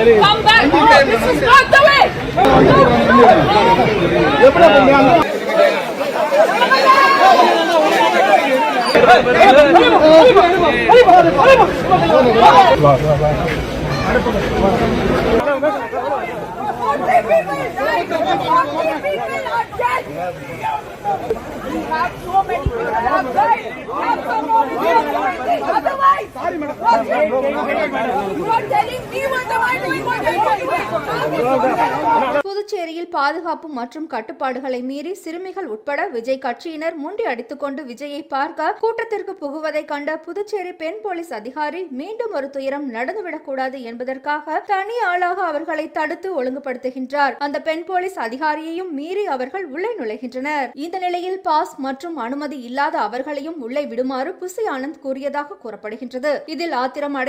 Come back. This is not the way. We have so many people have died. Have some more people. Otherwise, you are telling me what am I doing? What am I doing? புதுச்சேரியில் பாதுகாப்பு மற்றும் கட்டுப்பாடுகளை மீறி சிறுமிகள் உட்பட விஜய் கட்சியினர் முண்டி அடித்துக் கொண்டு விஜயை பார்க்க கூட்டத்திற்கு புகுவதை கண்ட புதுச்சேரி பெண் போலீஸ் அதிகாரி மீண்டும் ஒரு துயரம் நடந்துவிடக்கூடாது என்பதற்காக தனி ஆளாக அவர்களை தடுத்து ஒழுங்குபடுத்துகின்றார். அந்த பெண் போலீஸ் அதிகாரியையும் மீறி அவர்கள் உள்ளே நுழைகின்றனர். இந்த நிலையில் பாஸ் மற்றும் அனுமதி இல்லாத அவர்களையும் உள்ளே விடுமாறு புசி ஆனந்த் கூறியதாக கூறப்படுகின்றது. இதில் ஆத்திரம்